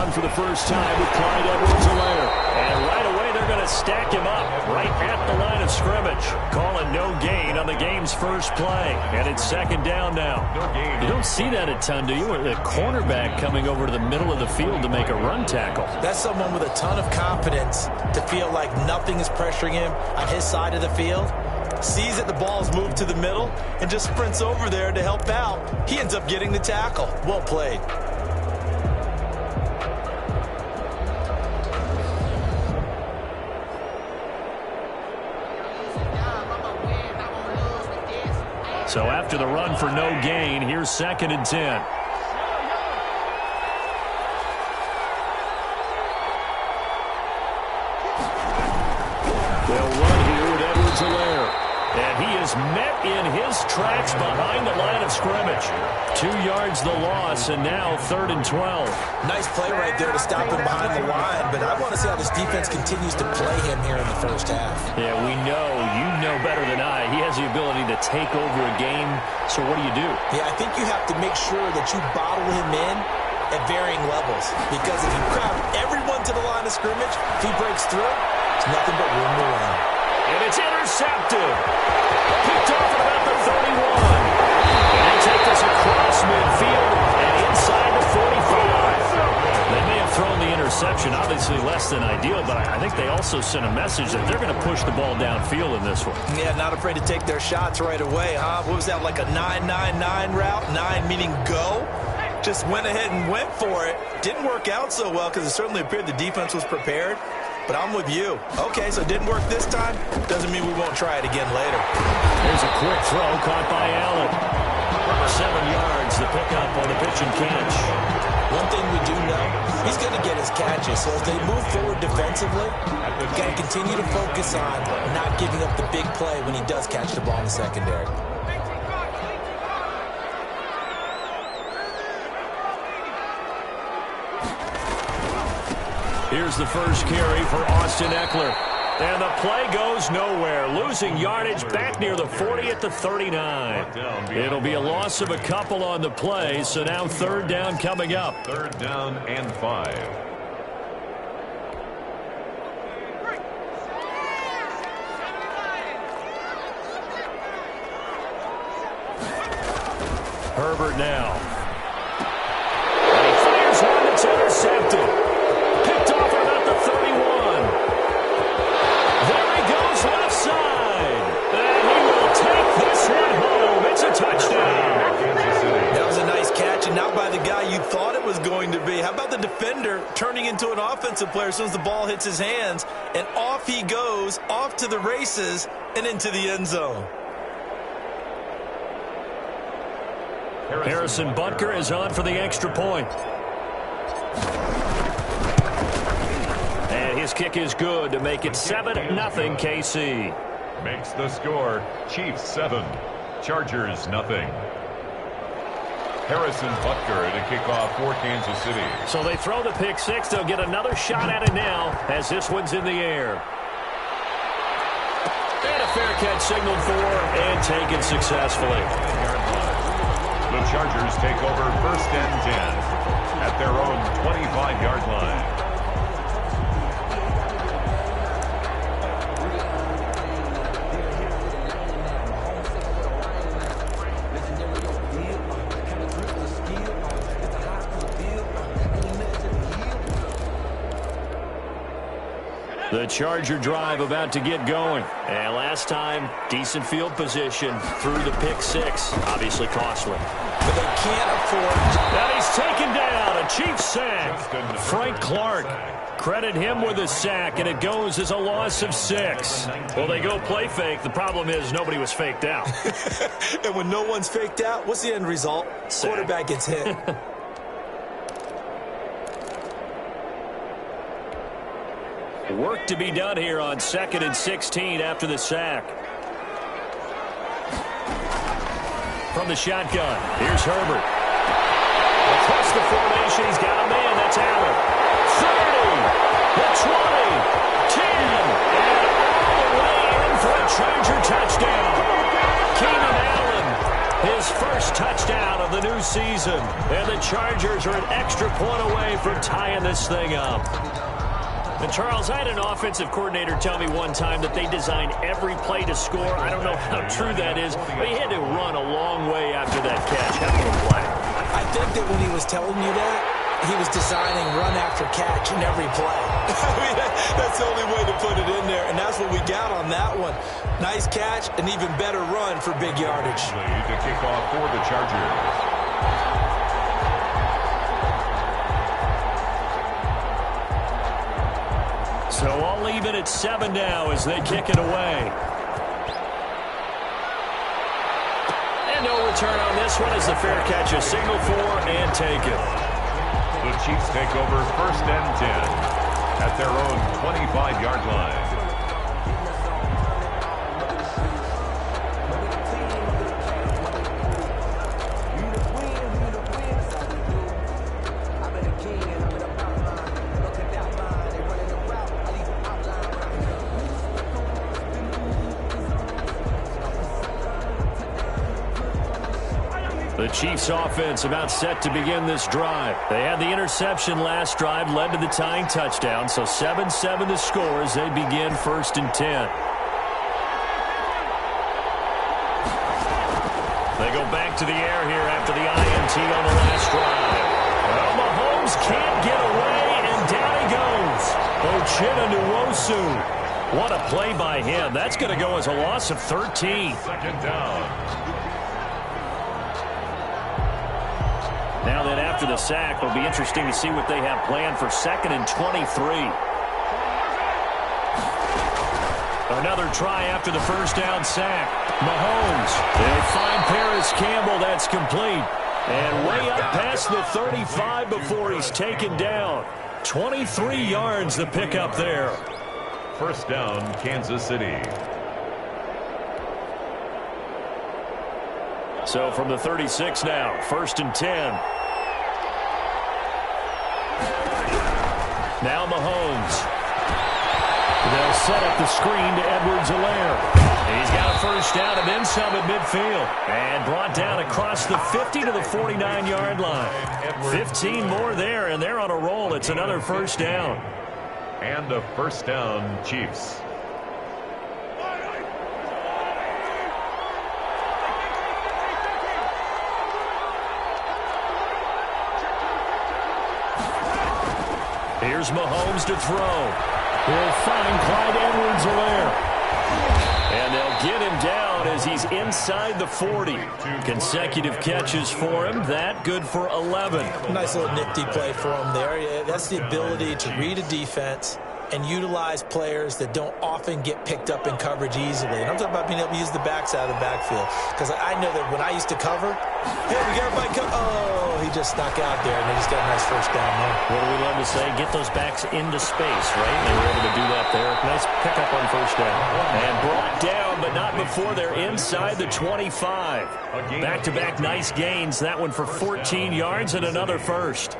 run for the first time with Clyde Edwards-Helaire. And right away, they're going to stack him up right at the line of scrimmage. Calling no gain on the game's first play. And it's second down now. No gain. You don't see that a ton, do you? The cornerback coming over to the middle of the field to make a run tackle. That's someone with a ton of confidence to feel like nothing is pressuring him on his side of the field. Sees that the ball's moved to the middle and just sprints over there to help out. He ends up getting the tackle. Well played. So after the run for no gain, here's 2nd and 10. They'll run here with Edwards-Helaire. And he is met in his tracks behind the line of scrimmage. 2 yards the loss, and now 3rd and 12. Nice play right there to stop him behind the line, but I want to see how this defense continues to play him here in the first half. Yeah, we know, you know better than I, he has the ability to take over a game, so what do? Yeah, I think you have to make sure that you bottle him in at varying levels, because if you crowd everyone to the line of scrimmage, if he breaks through, it's nothing but room to run. And it's intercepted. Picked off at about the 31. And they take this across midfield and inside the 45. They may have thrown the interception, obviously less than ideal, but I think they also sent a message that they're going to push the ball downfield in this one. Yeah, not afraid to take their shots right away, huh? What was that, like a 9-9-9 route? 9 meaning go? Just went ahead and went for it. Didn't work out so well because it certainly appeared the defense was prepared. But I'm with you. Okay, so it didn't work this time. Doesn't mean we won't try it again later. There's a quick throw caught by Allen. 7 yards, the pickup on the pitch and catch. One thing we do know, he's going to get his catches. So as they move forward defensively, we've got to continue to focus on not giving up the big play when he does catch the ball in the secondary. Here's the first carry for Austin Eckler. And the play goes nowhere. Losing yardage back near the 40 at the 39. It'll be a loss of a couple on the play, so now 3rd down coming up. 3rd down and 5. Herbert now. And he fires one that's intercepted. Picked off at about the 31. There he goes left side. And he will take this one home. It's a touchdown. That was a nice catch, and not by the guy you thought it was going to be. How about the defender turning into an offensive player as soon as the ball hits his hands, and off he goes, off to the races, and into the end zone. Harrison Butker is on for the extra point. And his kick is good to make it 7-0 KC. Makes the score Chiefs 7, Chargers 0. Harrison Butker to kick off for Kansas City. So they throw the pick six. They'll get another shot at it now as this one's in the air. And a fair catch signaled for and taken successfully. The Chargers take over 1st and 10 at their own 25-yard line. The Charger drive about to get going. And last time, decent field position through the pick six. Obviously costly. But they can't afford. And he's taken down. A Chiefs sack. Frank Clark. Credit him with a sack, and it goes as a loss of 6. Well, they go play fake. The problem is nobody was faked out. And when no one's faked out, what's the end result? Sack. Quarterback gets hit. Work to be done here on 2nd and 16 after the sack. From the shotgun, here's Herbert. Across the formation, he's got a man. That's Allen. 30, the 20, 10, and all the way in for a Charger touchdown. Keenan Allen, his first touchdown of the new season. season. And the Chargers are an extra point away from tying this thing up. And, Charles, I had an offensive coordinator tell me one time that they design every play to score. I don't know how true that is, but he had to run a long way after that catch. Heck of a play. I think that when he was telling you that, he was designing run after catch in every play. I mean, that's the only way to put it in there, and that's what we got on that one. Nice catch, an even better run for big yardage. To kick off for the Chargers. So all even at 7 now as they kick it away. And no return on this one as the fair catch is signaled for and taken. The Chiefs take over 1st and 10 at their own 25-yard line. The Chiefs offense about set to begin this drive. They had the interception last drive, led to the tying touchdown, so 7-7 the score as they begin 1st and 10. They go back to the air here after the INT on the last drive. Well, Mahomes can't get away, and down he goes. Uchenna Nwosu. What a play by him. That's going to go as a loss of 13. 2nd down. Now then, after the sack, it'll be interesting to see what they have planned for 2nd and 23. Another try after the first down sack. Mahomes, they find Paris Campbell. That's complete. And way up past the 35 before he's taken down. 23 yards the pickup there. 1st down, Kansas City. So from the 36 now, 1st and 10. Now Mahomes. They'll set up the screen to Edwards-Helaire. He's got a first down and then some at midfield. And brought down across the 50 to the 49-yard line. 15 more there, and they're on a roll. It's another first down. And a first down, Chiefs. Here's Mahomes to throw. He'll find Clyde Edwards-Helaire. And they'll get him down as he's inside the 40. Consecutive catches for him. That good for 11. Nice little nifty play for him there. That's the ability to read a defense and utilize players that don't often get picked up in coverage easily. And I'm talking about being able to use the backside of the backfield. Because I know that when I used to cover, hey, we got everybody cover. Oh, he just snuck out there, and they just got a nice first down there. What do we love to say? Get those backs into space, right? They were able to do that there. Nice pickup on first down. And brought down, but not before they're inside the 25. Back-to-back nice gains. That one for 14 yards and another first.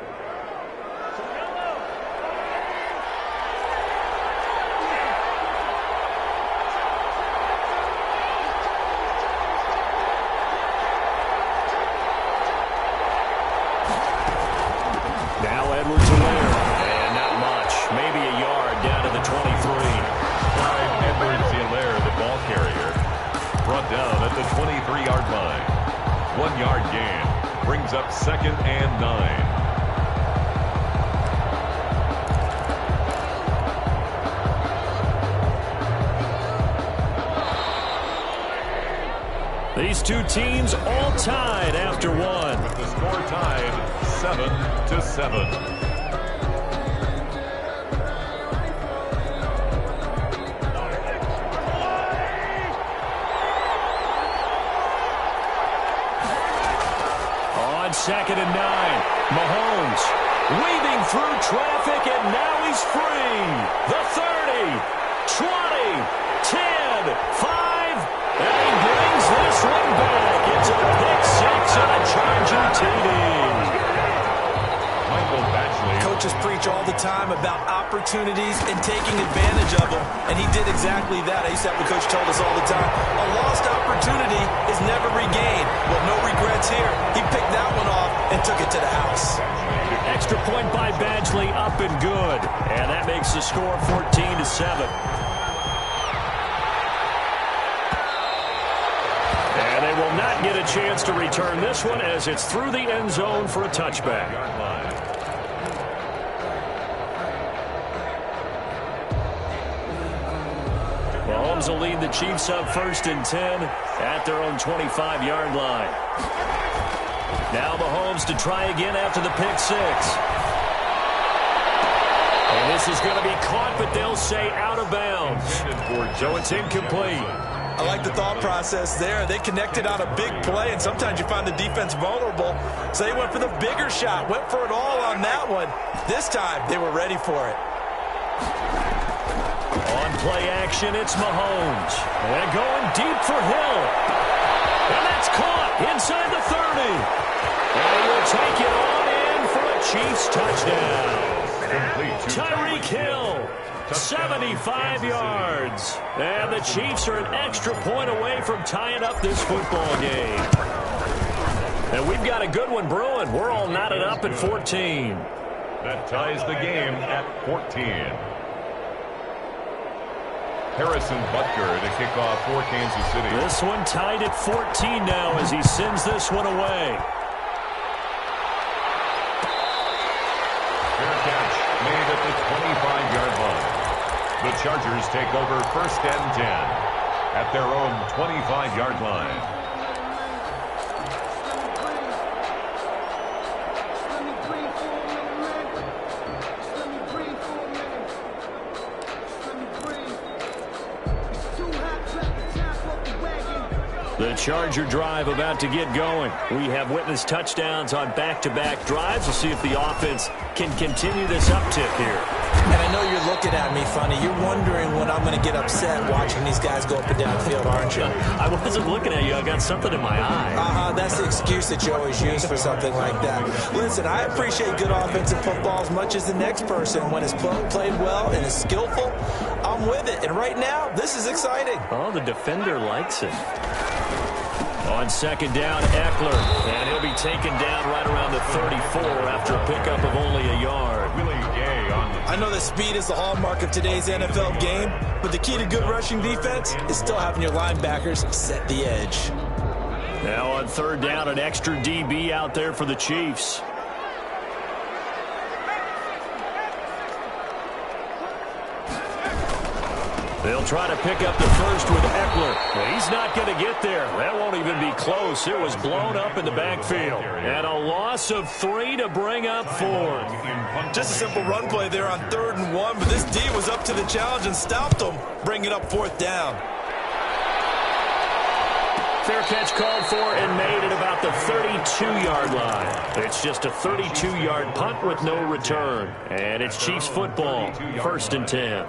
Up 2nd and 9. These two teams all tied after one. With the score tied 7-7. On 2nd and 9, Mahomes weaving through traffic, and now he's free. The 30, 20, 10, 5, and he brings this one back. It's a pick six on a Charger TD. Coaches preach all the time about opportunities and taking advantage of them, and he did exactly that. I used to have the coach told us all the time, a lost opportunity is never regained. Well, no regrets here. He picked that one off and took it to the house. Extra point by Badgley, up and good. And that makes the score 14-7. And they will not get a chance to return this one as it's through the end zone for a touchback. Mahomes will lead the Chiefs up 1st and 10 at their own 25-yard line. Now Mahomes to try again after the pick six. And this is going to be caught, but they'll say out of bounds. So it's incomplete. I like the thought process there. They connected on a big play, and sometimes you find the defense vulnerable. So they went for the bigger shot, went for it all on that one. This time, they were ready for it. On play action, it's Mahomes. And going deep for Hill. And that's caught inside the 30. And he'll take it on in for a Chiefs touchdown. Tyreek Hill, 75 yards. And the Chiefs are an extra point away from tying up this football game. And we've got a good one brewing. We're all knotted up at 14. That ties the game at 14. Harrison Butker to kick off for Kansas City. This one tied at 14 now as he sends this one away. Fair catch made at the 25-yard line. The Chargers take over 1st and 10 at their own 25-yard line. The Charger drive about to get going. We have witnessed touchdowns on back-to-back drives. We'll see if the offense can continue this uptick here. And I know you're looking at me funny. You're wondering when I'm going to get upset watching these guys go up and down the field, aren't you? I wasn't looking at you. I got something in my eye. That's the excuse that you always use for something like that. Listen, I appreciate good offensive football as much as the next person. When it's played well and is skillful, I'm with it. And right now, this is exciting. Oh, the defender likes it. On 2nd down, Eckler, and he'll be taken down right around the 34 after a pickup of only a yard. I know that speed is the hallmark of today's NFL game, but the key to good rushing defense is still having your linebackers set the edge. Now on 3rd down, an extra DB out there for the Chiefs. They'll try to pick up the first with Eckler. But he's not going to get there. That won't even be close. It was blown up in the backfield. And a loss of 3 to bring up 4. Just a simple run play there on 3rd and 1, but this D was up to the challenge and stopped them, bringing up 4th down. Fair catch called for and made at about the 32-yard line. It's just a 32-yard punt with no return. And it's Chiefs football, 1st and 10.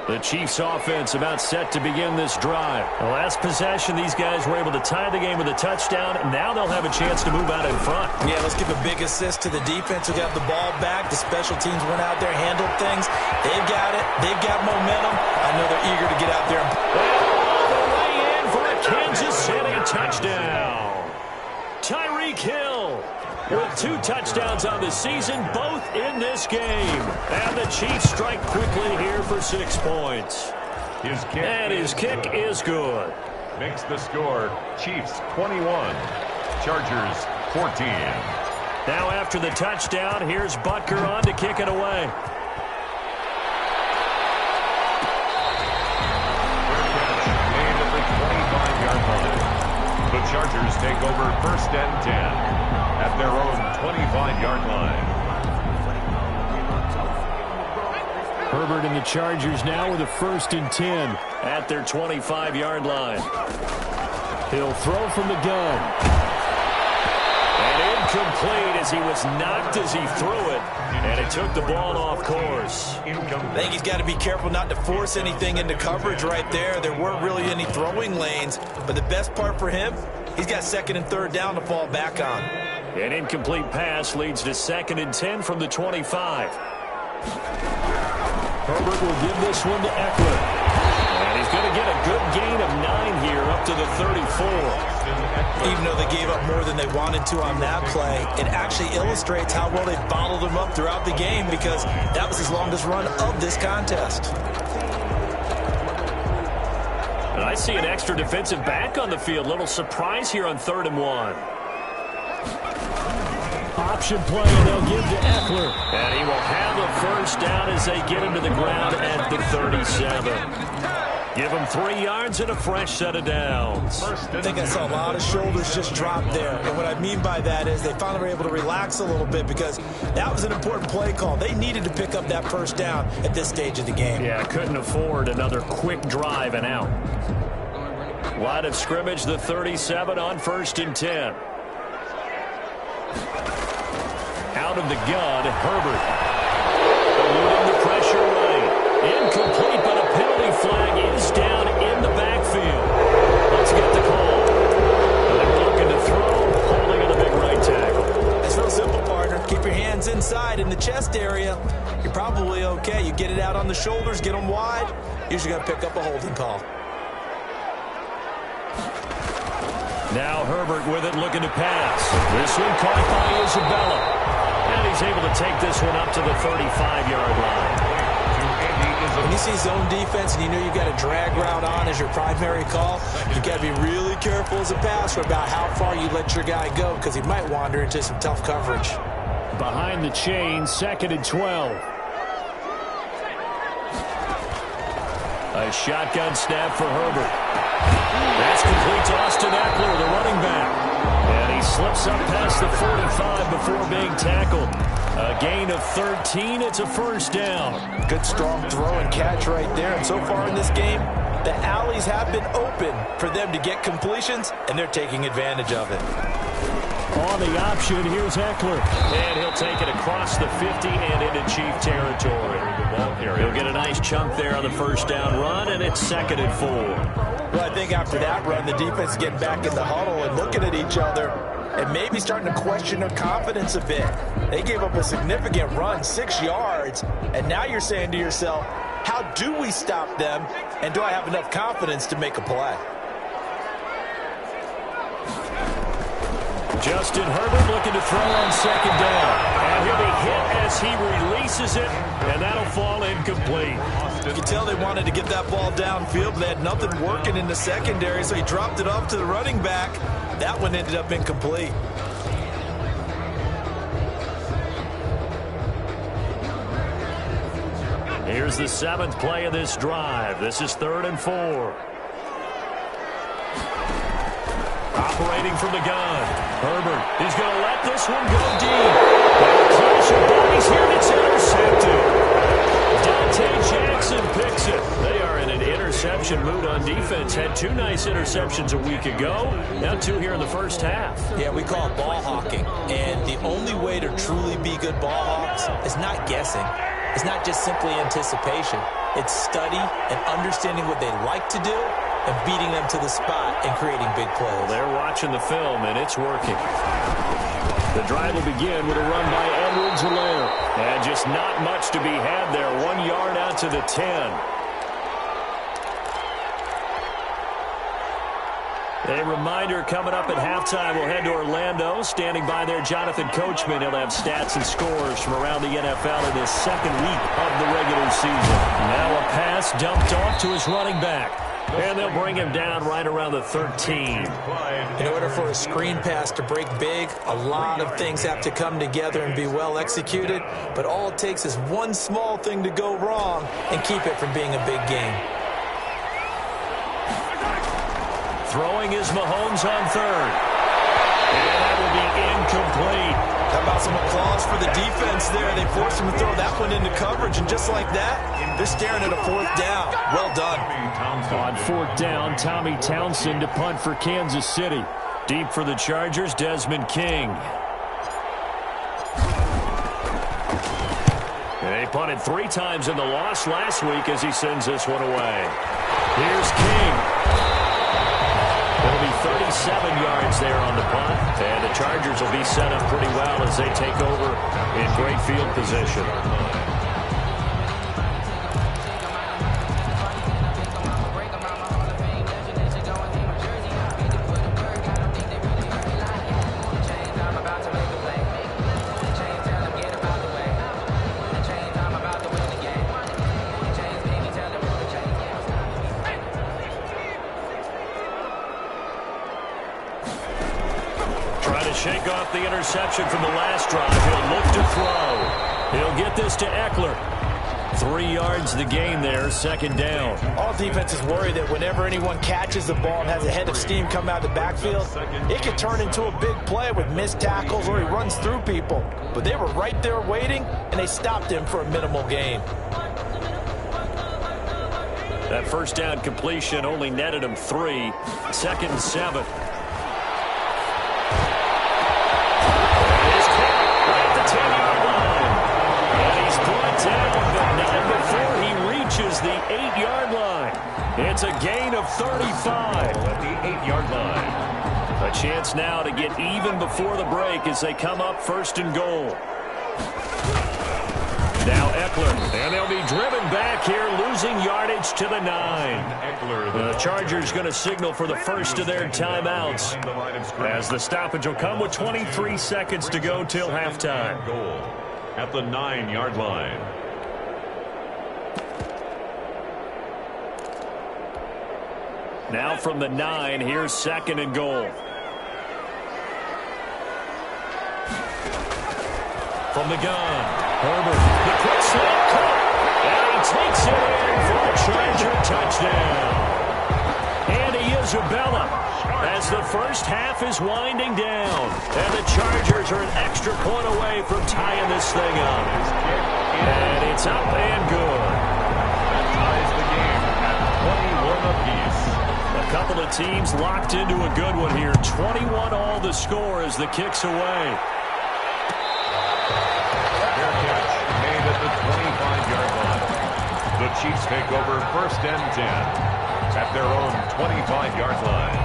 The Chiefs offense about set to begin this drive. The last possession, these guys were able to tie the game with a touchdown, and now they'll have a chance to move out in front. Yeah, let's give a big assist to the defense who got the ball back. The special teams went out there, handled things. They've got it. They've got momentum. I know they're eager to get out there. All the way in for a Kansas City touchdown. Tyreek Hill with 2 touchdowns on the season, both in this game. And the Chiefs strike quickly here for 6 points. His kick is good. Makes the score Chiefs 21, Chargers 14. Now after the touchdown, here's Butker on to kick it away. Made at the 25-yard line. The Chargers take over 1st and 10. At their own 25-yard line. Herbert and the Chargers now with a 1st and 10 at their 25-yard line. He'll throw from the gun. And incomplete as he was knocked as he threw it. And it took the ball off course. I think he's got to be careful not to force anything into coverage right there. There weren't really any throwing lanes. But the best part for him, he's got 2nd and 3rd down to fall back on. An incomplete pass leads to 2nd and 10 from the 25. Herbert will give this one to Eckler. And he's going to get a good gain of 9 here up to the 34. Even though they gave up more than they wanted to on that play, it actually illustrates how well they bottled them up throughout the game because that was his longest run of this contest. And I see an extra defensive back on the field. Little surprise here on 3rd and 1. Option play, and they'll give to Eckler. And he will have a first down as they get him to the ground at the 37. Give him 3 yards and a fresh set of downs. I think I saw a lot of shoulders just drop there. And what I mean by that is they finally were able to relax a little bit because that was an important play call. They needed to pick up that first down at this stage of the game. Yeah, couldn't afford another quick drive and out. Line of scrimmage, the 37 on 1st and 10. Out of the gun, Herbert. Eluding the pressure right. Incomplete, but a penalty flag is down in the backfield. Let's get the call. They're looking to throw, holding on the big right tackle. It's real simple, partner. Keep your hands inside in the chest area. You're probably okay. You get it out on the shoulders, get them wide. Usually going to pick up a holding call. Now Herbert with it, looking to pass. This one caught by Isabella. And he's able to take this one up to the 35-yard line. When you see zone defense and you know you've got a drag route on as your primary call, you've got to be really careful as a passer about how far you let your guy go because he might wander into some tough coverage. Behind the chain, 2nd and 12. A shotgun snap for Herbert. That's complete to Austin Eckler, the running back. And he slips up past the 45 before being tackled. A gain of 13. It's a first down. Good strong throw and catch right there. And so far in this game, the alleys have been open for them to get completions, and they're taking advantage of it. On the option, here's Eckler. And he'll take it across the 50 and into Chief territory. He'll get a nice chunk there on the first down run, and it's 2nd and 4. Well, I think after that run, the defense is getting back in the huddle and looking at each other and maybe starting to question their confidence a bit. They gave up a significant run, 6 yards, and now you're saying to yourself, how do we stop them, and do I have enough confidence to make a play? Justin Herbert looking to throw on 2nd down. And he'll be hit as he releases it, and that'll fall incomplete. You can tell they wanted to get that ball downfield, but they had nothing working in the secondary, so he dropped it off to the running back. That one ended up incomplete. Here's the 7th play of this drive. This is 3rd and 4. Operating from the gun. Herbert, he's going to let this one go deep. And a clash of bodies here, and it's intercepted. Dante Jackson picks it. They are in an interception mood on defense. Had 2 nice interceptions a week ago. Now 2 here in the first half. Yeah, we call it ball hawking. And the only way to truly be good ball hawks is not guessing. It's not just simply anticipation. It's study and understanding what they like to do and beating them to the spot and creating big plays. Well, they're watching the film, and it's working. The drive will begin with a run by Edwards-Helaire. And just not much to be had there. 1 yard out to the 10. A reminder coming up at halftime. We'll head to Orlando. Standing by there, Jonathan Coachman. He'll have stats and scores from around the NFL in his 2nd week of the regular season. Now a pass dumped off to his running back. And they'll bring him down right around the 13. In order for a screen pass to break big, a lot of things have to come together and be well executed. But all it takes is one small thing to go wrong and keep it from being a big game. Throwing is Mahomes on 3rd. And that will be incomplete. How about some applause for the defense there? They forced him to throw that one into coverage, and just like that, they're staring at a 4th down. Well done. On 4th down, Tommy Townsend to punt for Kansas City. Deep for the Chargers, Desmond King. They punted 3 times in the loss last week as he sends this one away. Here's King. It'll be 37 yards there on the punt, and the Chargers will be set up pretty well as they take over in great field position. the interception from the last drive. He'll look to throw. He'll get this to Eckler. 3 yards the gain there, second down. All defenses worry that whenever anyone catches the ball and has a head of steam come out of the backfield, it can turn into a big play with missed tackles or he runs through people. But they were right there waiting, and they stopped him for a minimal gain. That first down completion only netted him 3. 2nd and 7. He's caught right at the 10-yard line. And he's brought down, but not before he reaches the 8-yard line. It's a gain of 35 at the 8-yard line. A chance now to get even before the break as they come up 1st and goal. Now Eckler, and they'll be driven back here, losing yardage to the 9. The Chargers going to signal for the first of their timeouts, as the stoppage will come with 23 seconds to go till halftime. At the 9-yard line. Now from the 9, here's 2nd and goal. From the gun, Herbert, the quick slant cut, and he takes it in for a Charger touchdown. Andy Isabella, as the first half is winding down, and the Chargers are an extra point away from tying this thing up. And it's up and good. That ties the game at 21 apiece. A couple of teams locked into a good one here. 21 all the score as the kick's away. At the 25-yard line. The Chiefs take over 1st and 10 at their own 25-yard line.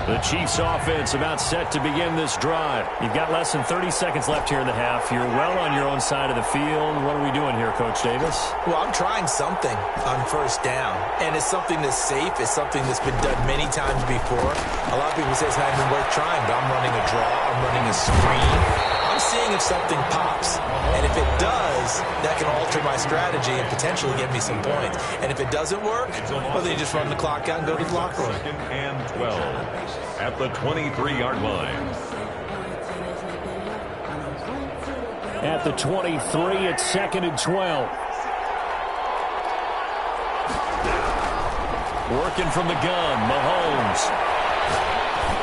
The Chiefs offense about set to begin this drive. You've got less than 30 seconds left here in the half. You're well on your own side of the field. What are we doing here, Coach Davis? Well, I'm trying something on 1st down, and it's something that's safe. It's something that's been done many times before. A lot of people say it's not even worth trying, but I'm running a draw. I'm running a screen. I'm seeing if something pops, and if it does, that can alter my strategy and potentially get me some points. And if it doesn't work, well, then you just run the clock out and go to the locker room. 2nd and 12 at the 23-yard line. At the 23, it's 2nd and 12. Working from the gun, Mahomes.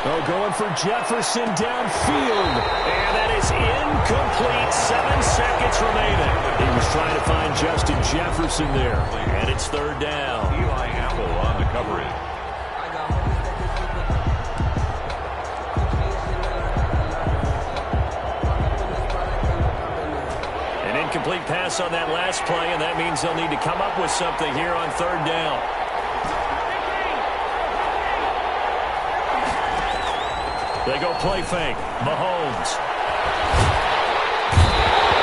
Oh, going for Jefferson downfield. And that is incomplete. 7 seconds remaining. He was trying to find Justin Jefferson there. And it's 3rd down. Eli Apple on the coverage. An incomplete pass on that last play, and that means they'll need to come up with something here on 3rd down. They go play fake. Mahomes.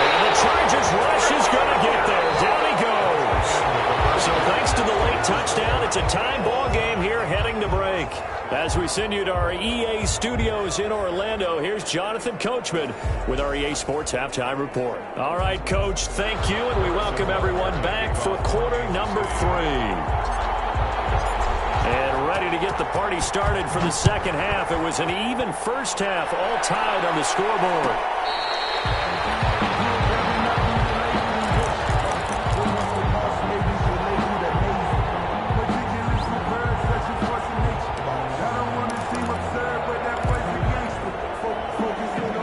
And the Chargers rush is going to get there. Down he goes. So thanks to the late touchdown, it's a tie ball game here heading to break. As we send you to our EA studios in Orlando, here's Jonathan Coachman with our EA Sports Halftime Report. All right, Coach, thank you, and we welcome everyone back for quarter number 3. And ready to get the party started for the 2nd half. It was an even first half, all tied on the scoreboard.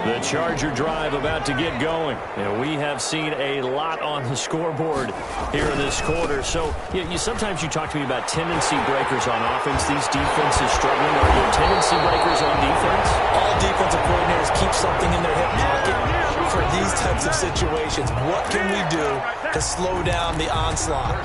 The Charger drive about to get going. And we have seen a lot on the scoreboard here in this quarter. So sometimes you talk to me about tendency breakers on offense. These defenses struggling. Are there tendency breakers on defense? All defensive coordinators keep something in their hip pocket for these types of situations. What can we do to slow down the onslaught?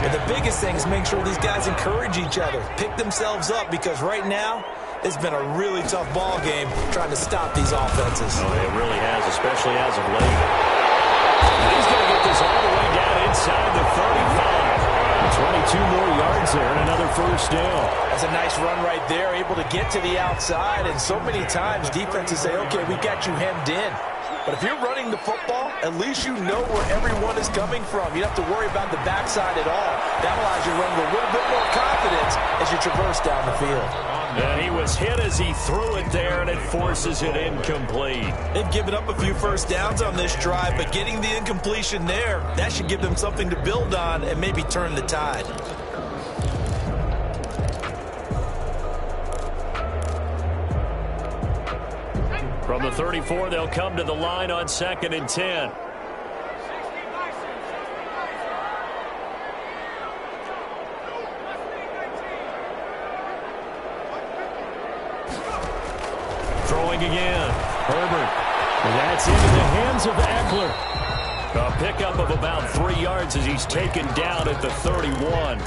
And the biggest thing is make sure these guys encourage each other, pick themselves up, because right now it's been a really tough ball game trying to stop these offenses. Oh, it really has, especially as of late. And he's going to get this all the way down inside the 35. 22 more yards there and another first down. That's a nice run right there, able to get to the outside. And so many times defenses say, okay, we got you hemmed in. But if you're running the football, at least you know where everyone is coming from. You don't have to worry about the backside at all. That allows you to run with a little bit more confidence as you traverse down the field. And he was hit as he threw it there, and it forces it incomplete. They've given up a few first downs on this drive, but getting the incompletion there, that should give them something to build on and maybe turn the tide. From the 34, they'll come to the line on 2nd and 10. Throwing again. Herbert. And that's into the hands of Eckler. A pickup of about 3 yards as he's taken down at the 31.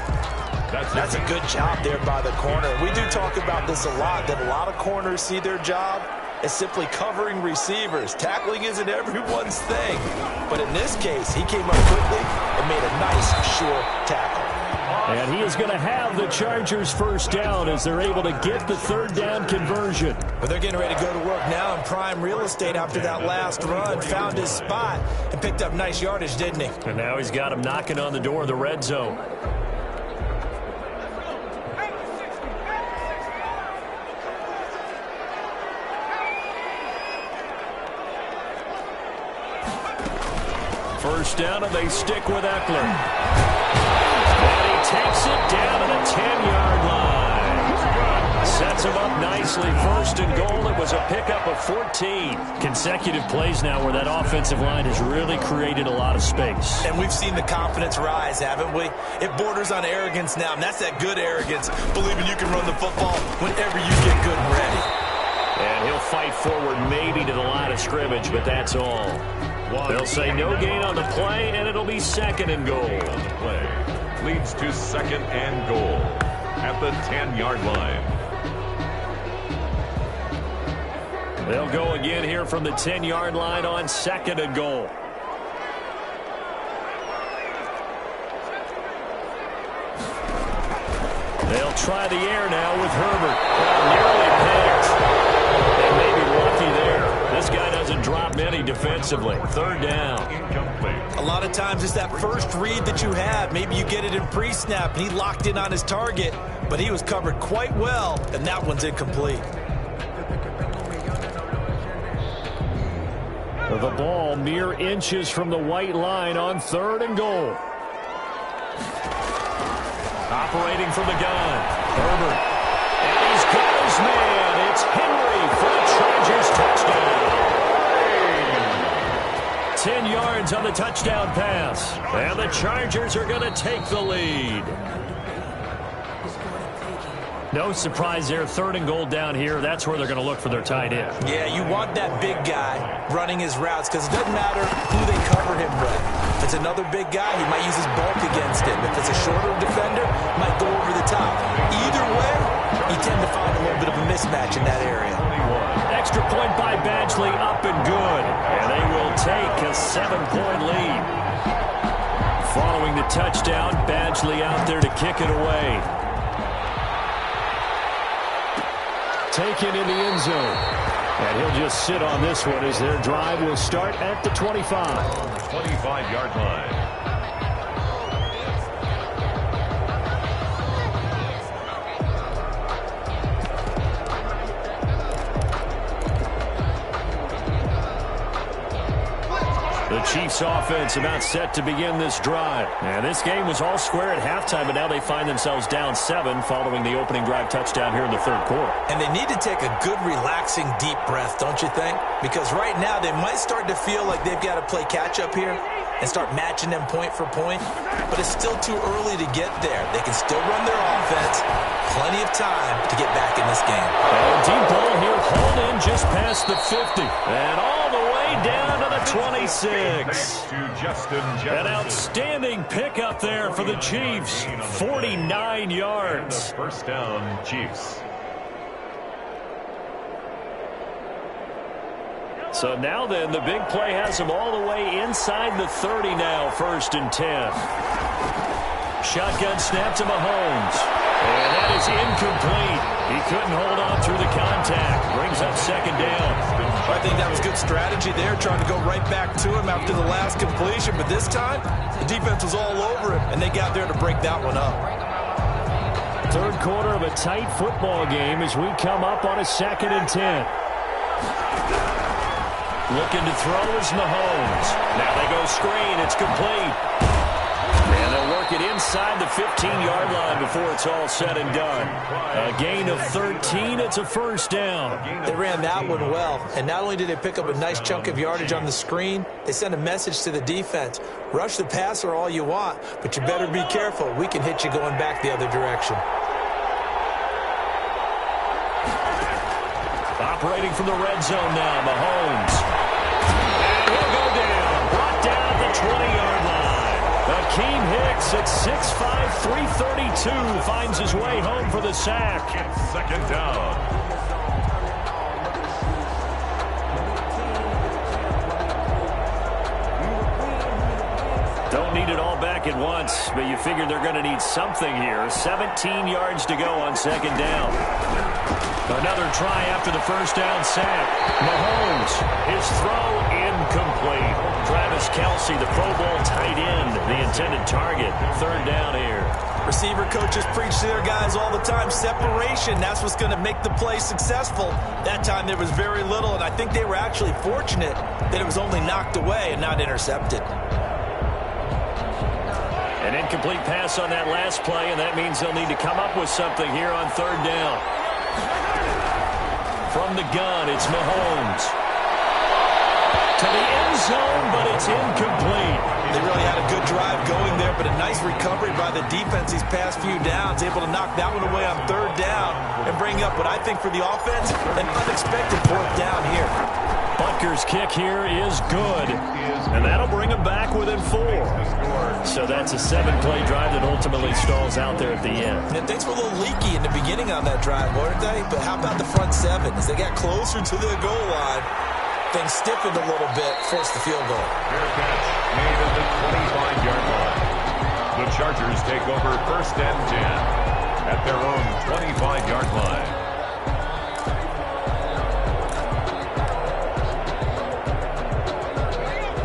That's a good job there by the corner. We do talk about this a lot, that a lot of corners see their job as simply covering receivers. Tackling isn't everyone's thing. But in this case, he came up quickly and made a nice, sure tackle. And he is going to have the Chargers first down as they're able to get the 3rd down conversion. But they're getting ready to go to work now in prime real estate after that last run. Found his spot and picked up nice yardage, didn't he? And now he's got him knocking on the door of the red zone. First down, and they stick with Eckler. And he takes it down to the 10-yard line. Sets him up nicely. 1st and goal. It was a pickup of 14. Consecutive plays now where that offensive line has really created a lot of space. And we've seen the confidence rise, haven't we? It borders on arrogance now, and that's that good arrogance, believing you can run the football whenever you get good and ready. And he'll fight forward maybe to the line of scrimmage, but that's all. They'll say no gain on the play, and it'll be 2nd and goal. Play leads to 2nd and goal at the 10-yard line. They'll go again here from the 10-yard line on 2nd and goal. They'll try the air now with Herbert. Nearly picked. They may be lucky there. This guy doesn't drop many defensively. 3rd down. Incomplete. A lot of times it's that first read that you have. Maybe you get it in pre-snap, and he locked in on his target, but he was covered quite well, and that one's incomplete. The ball mere inches from the white line on 3rd and goal. Operating from the gun. Herbert. And he's got his man. It's Henry for the Chargers touchdown. 10 yards on the touchdown pass. And the Chargers are going to take the lead. No surprise there. 3rd and goal down here. That's where they're going to look for their tight end. Yeah, you want that big guy running his routes because it doesn't matter who they cover him with. If it's another big guy, he might use his bulk against him. If it's a shorter defender, he might go over the top. Either way, you tend to find a little bit of a mismatch in that area. Extra point by Badgley, up and good. And they will take a 7-point lead. Following the touchdown, Badgley out there to kick it away. Taken in the end zone. And he'll just sit on this one as their drive will start at the 25. 25-yard line. The Chiefs offense about set to begin this drive. And this game was all square at halftime, but now they find themselves down 7 following the opening drive touchdown here in the 3rd quarter. And they need to take a good, relaxing, deep breath, don't you think? Because right now they might start to feel like they've got to play catch-up here and start matching them point for point. But it's still too early to get there. They can still run their offense. Plenty of time to get back in this game. And deep ball here, hauled in just past the 50. And all the way down to the 26. An outstanding pickup there for the Chiefs. 49 yards. First down, Chiefs. So now then, the big play has them all the way inside the 30 now, 1st and 10. Shotgun snap to Mahomes. And that is incomplete. He couldn't hold on through the contact. Brings up 2nd down. I think that was good strategy there, trying to go right back to him after the last completion. But this time, the defense was all over him, and they got there to break that one up. Third quarter of a tight football game as we come up on a 2nd and 10. Looking to throw is Mahomes. Now they go screen. It's complete. And they'll work it inside the 15-yard line before it's all said and done. A gain of 13. It's a first down. They ran that one well. And not only did they pick up a nice chunk of yardage on the screen, they sent a message to the defense. Rush the passer all you want, but you better be careful. We can hit you going back the other direction. Operating from the red zone now, Mahomes. And he'll go down. Brought down at the 20-yard line. Akeem Hicks at 6'5", 332 finds his way home for the sack. Second down. Don't need it all back at once, but you figure they're going to need something here. 17 yards to go on second down. Another try after the first down sack. Mahomes, his throw incomplete. Travis Kelce, the Pro Bowl tight end, the intended target. Third down here. Receiver coaches preach to their guys all the time. Separation, that's what's going to make the play successful. That time there was very little, and I think they were actually fortunate that it was only knocked away and not intercepted. An incomplete pass on that last play, and that means they'll need to come up with something here on third down. From the gun, it's Mahomes. To the end zone, but it's incomplete. They really had a good drive going there, but a nice recovery by the defense these past few downs, able to knock that one away on third down and bring up what I think for the offense, an unexpected fourth down here. Butker's kick here is good, and that'll bring him back within 4. So that's a 7-play drive that ultimately stalls out there at the end. And things were a little leaky in the beginning on that drive, weren't they? But how about the front 7? As they got closer to the goal line, things stiffened a little bit, forced the field goal. Fair catch made at the 25-yard line. The Chargers take over first and 10 at their own 25-yard line.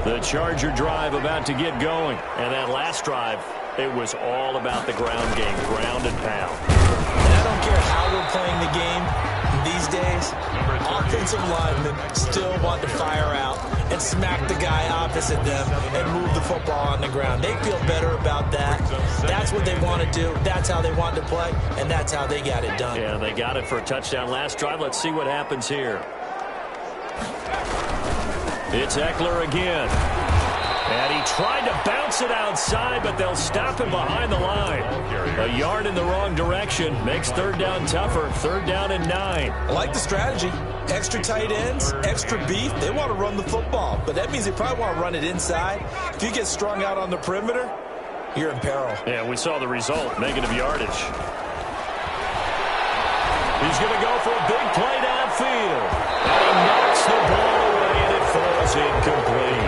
The Charger drive about to get going. And that last drive, it was all about the ground game, ground and pound. And I don't care how we're playing the game these days, offensive linemen still want to fire out and smack the guy opposite them and move the football on the ground. They feel better about that. That's what they want to do. That's how they want to play, and that's how they got it done. Yeah, they got it for a touchdown last drive. Let's see what happens here. It's Eckler again. And he tried to bounce it outside, but they'll stop him behind the line. A yard in the wrong direction makes third down tougher. Third down and 9. I like the strategy. Extra tight ends, extra beef. They want to run the football, but that means they probably want to run it inside. If you get strung out on the perimeter, you're in peril. Yeah, we saw the result, negative yardage. He's going to go for a big play downfield. And he knocks the ball away, and it falls incomplete.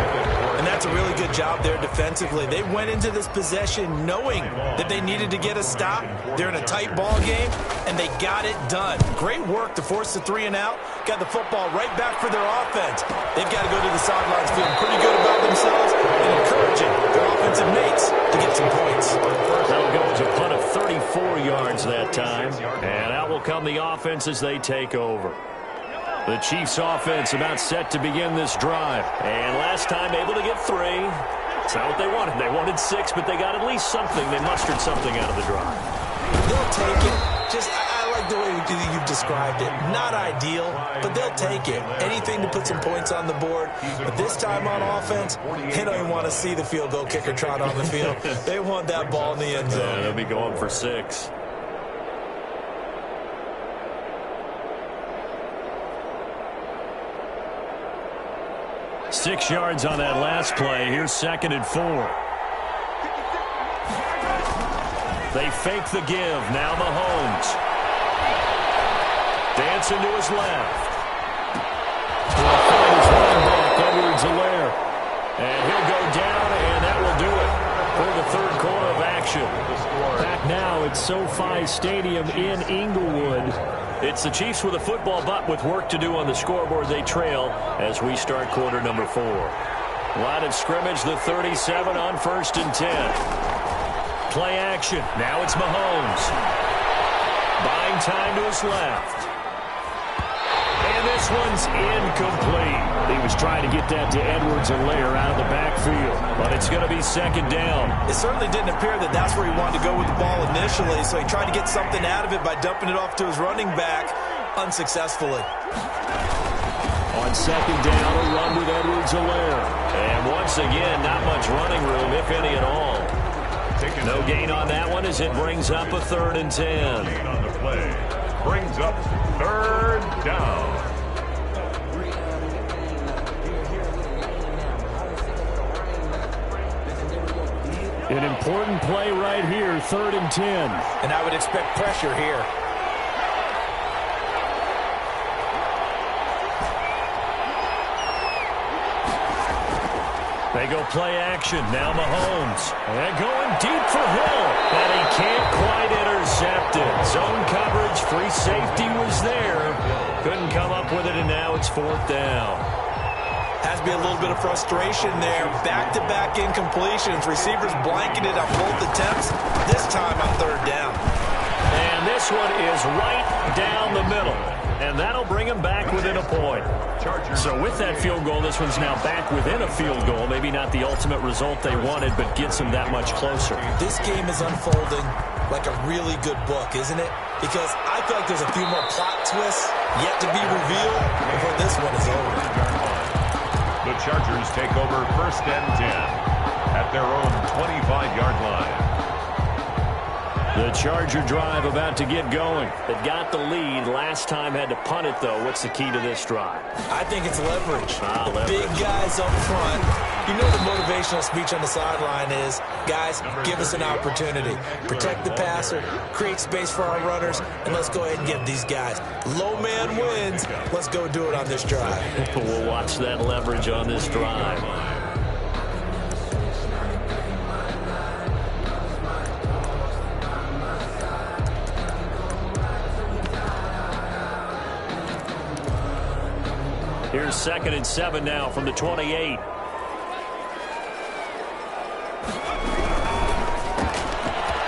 And that's a really good job there defensively. They went into this possession knowing that they needed to get a stop. They're in a tight ball game, and they got it done. Great work to force the 3 and out. Got the football right back for their offense. They've got to go to the sidelines feeling pretty good about themselves and encouraging their offensive mates to get some points. That'll go as a punt of 34 yards that time. And out will come the offense as they take over. The Chiefs offense about set to begin this drive. And last time able to get 3. It's not what they wanted. They wanted 6, but they got at least something. They mustered something out of the drive. They'll take it. I like the way you've described it. Not ideal, but they'll take it. Anything to put some points on the board. But this time on offense, they don't even want to see the field goal kicker trot on the field. They want that ball in the end zone. Yeah, they'll be going for 6. Six yards on that last play. Here's 2nd and 4. They fake the give. Now Mahomes. Dancing to his left. He'll find his running back, Edwards-Helaire. And he'll go down, and that will do it for the third quarter of action. Back now at SoFi Stadium in Inglewood. It's the Chiefs with a football, but with work to do on the scoreboard. They trail as we start quarter number 4. Line of scrimmage, the 37 on 1st and 10. Play action. Now it's Mahomes. Buying time to his left. And this one's incomplete. He was trying to get that to Edwards-Helaire out of the backfield, but it's going to be second down. It certainly didn't appear that that's where he wanted to go with the ball initially, so he tried to get something out of it by dumping it off to his running back unsuccessfully. On second down, a run with Edwards-Helaire. And once again, not much running room, if any at all. No gain on that one as it brings up a 3rd and 10. Gain on the play. Brings up 3rd down. An important play right here, 3rd and 10. And I would expect pressure here. They go play action. Now Mahomes. And going deep for Hill. And he can't quite intercept it. Zone coverage, free safety was there. Couldn't come up with it, and now it's 4th down. Has to be a little bit of frustration there. Back-to-back incompletions. Receivers blanking it on both attempts. This time on 3rd down. And this one is right down the middle. And that'll bring him back within a point. So with that field goal, this one's now back within a field goal. Maybe not the ultimate result they wanted, but gets them that much closer. This game is unfolding like a really good book, isn't it? Because I feel like there's a few more plot twists yet to be revealed before this one is over. The Chargers take over 1st and 10 at their own 25-yard line. The Charger drive about to get going. They got the lead. Last time had to punt it, though. What's the key to this drive? I think it's leverage. Leverage. Big guys up front. You know the motivational speech on the sideline is, guys, give us an opportunity. Protect the passer, create space for our runners, and let's go ahead and give these guys. Low man wins. Let's go do it on this drive. We'll watch that leverage on this drive. Here's 2nd and 7 now from the 28.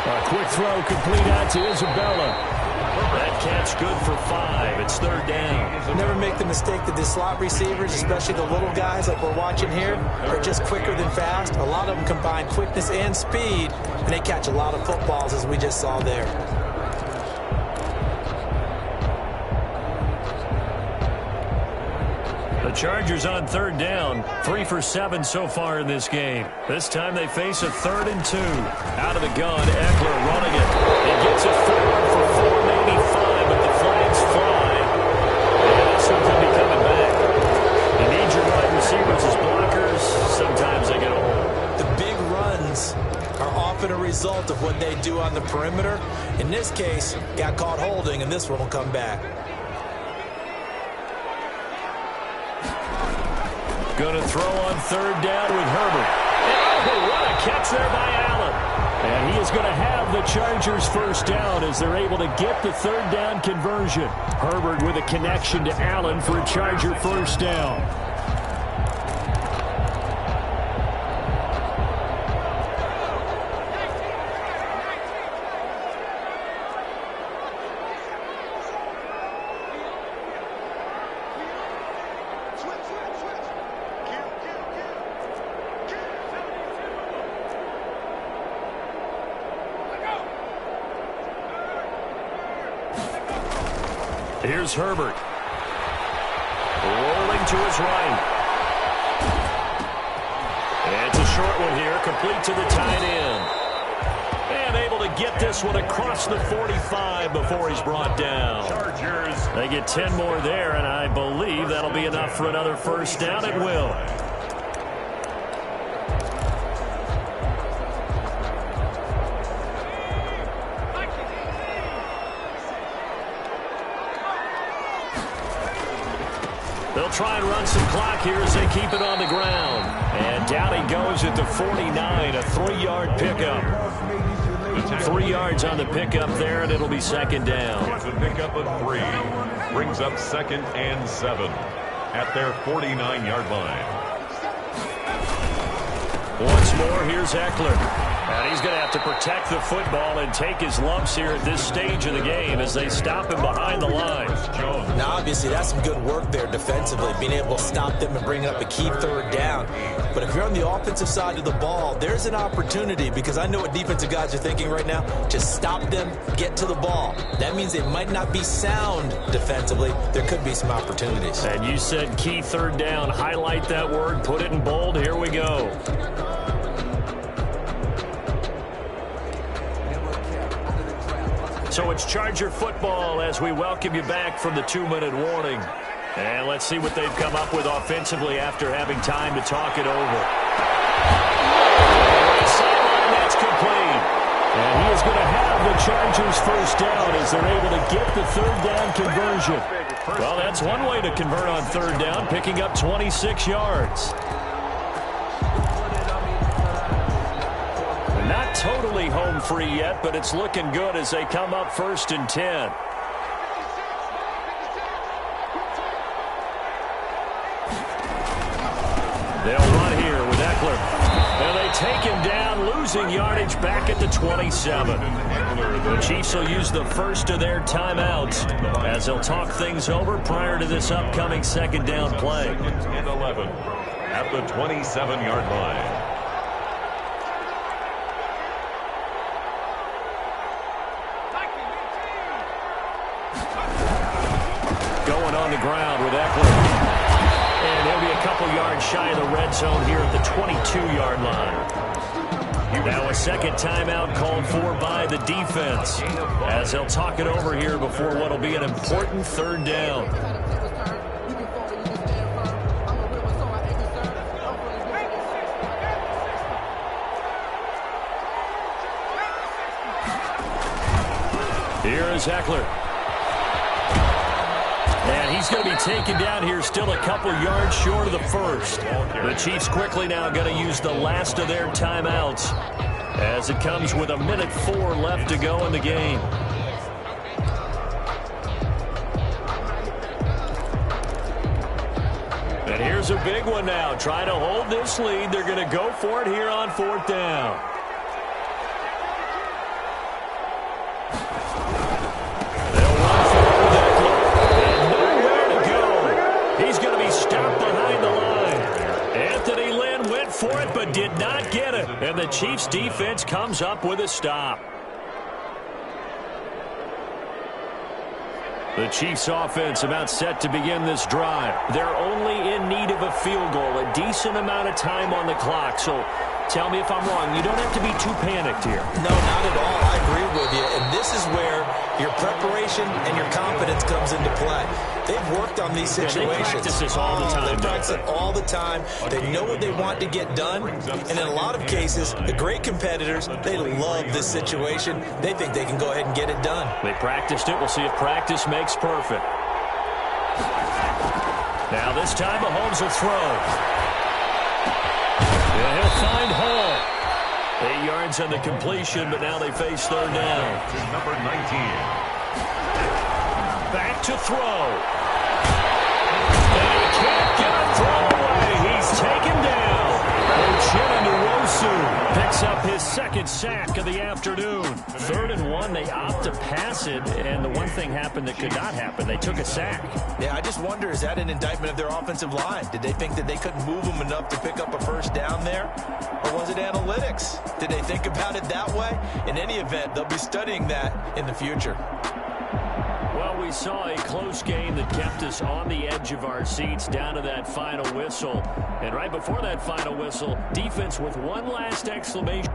A quick throw complete out to Isabella. That catch good for 5. It's 3rd down. Never make the mistake that the slot receivers, especially the little guys like we're watching here, are just quicker than fast. A lot of them combine quickness and speed, and they catch a lot of footballs, as we just saw there. The Chargers on 3rd down, 3 for 7 so far in this game. This time they face a 3rd and 2. Out of the gun, Eckler running it. He gets it forward for 485, but the flags fly. And this one could be coming back. You need your wide receivers as blockers. Sometimes they get a hold. The big runs are often a result of what they do on the perimeter. In this case, got caught holding, and this one will come back. Going to throw on 3rd down with Herbert. And what a catch there by Allen. And he is going to have the Chargers 1st down as they're able to get the 3rd down conversion. Herbert with a connection to Allen for a Charger 1st down. Here's Herbert. Rolling to his right. And it's a short one here, complete to the tight end. And able to get this one across the 45 before he's brought down. Chargers. They get 10 more there, and I believe that'll be enough for another 1st down. It will. They'll try and run some clock here as they keep it on the ground. And down he goes at the 49, a 3-yard pickup. 3 yards on the pickup there, and it'll be 2nd down. It's a pickup of 3. Brings up 2nd and 7 at their 49-yard line. Once more, here's Eckler. And he's going to have to protect the football and take his lumps here at this stage of the game as they stop him behind the line. Now, obviously, that's some good work there defensively, being able to stop them and bring up a key third down. But if you're on the offensive side of the ball, there's an opportunity, because I know what defensive guys are thinking right now. Just stop them, get to the ball. That means they might not be sound defensively. There could be some opportunities. And you said key third down. Highlight that word, put it in bold. Here we go. So it's Charger football as we welcome you back from the 2-minute warning. And let's see what they've come up with offensively after having time to talk it over. Sideline, that's complete. And he is going to have the Chargers first down as they're able to get the third down conversion. Well, that's one way to convert on third down, picking up 26 yards. Not totally home free yet, but it's looking good as they come up 1st and 10. They'll run here with Eckler. And they take him down, losing yardage back at the 27. The Chiefs will use the first of their timeouts as they'll talk things over prior to this upcoming 2nd down play. 2nd and 11 at the 27-yard line. Going on the ground with Eckler. And he'll be a couple yards shy of the red zone here at the 22-yard line. Now a second timeout called for by the defense as they'll talk it over here before what will be an important third down. Here is Eckler. And he's going to be taken down here still a couple yards short of the first. The Chiefs quickly now going to use the last of their timeouts as it comes with 1:04 left to go in the game. And here's a big one now. Trying to hold this lead. They're going to go for it here on 4th down. For it, but did not get it. And the Chiefs defense comes up with a stop. The Chiefs offense about set to begin this drive. They're only in need of a field goal, a decent amount of time on the clock. So tell me if I'm wrong. You don't have to be too panicked here. No, not at all. I agree with you. And this is where your preparation and your confidence comes into play. They've worked on these situations. They practice this all the time. They practice it all the time. They know what they want to get done. And in a lot of cases, the great competitors, they love this situation. They think they can go ahead and get it done. They practiced it. We'll see if practice makes perfect. Now this time Mahomes will throw. And he'll find Hall. 8 yards on the completion, but now they face third down. To number 19. Back to throw. And he can't get a throw away. He's taken down. Uchenna picks up his 2nd sack of the afternoon. 3rd and 1, they opt to pass it, and the one thing happened that could not happen. They took a sack. Yeah, I just wonder, is that an indictment of their offensive line? Did they think that they couldn't move them enough to pick up a first down there? Or was it analytics? Did they think about it that way? In any event, they'll be studying that in the future. Well, we saw a close game that kept us on the edge of our seats down to that final whistle. And right before that final whistle, defense with one last exclamation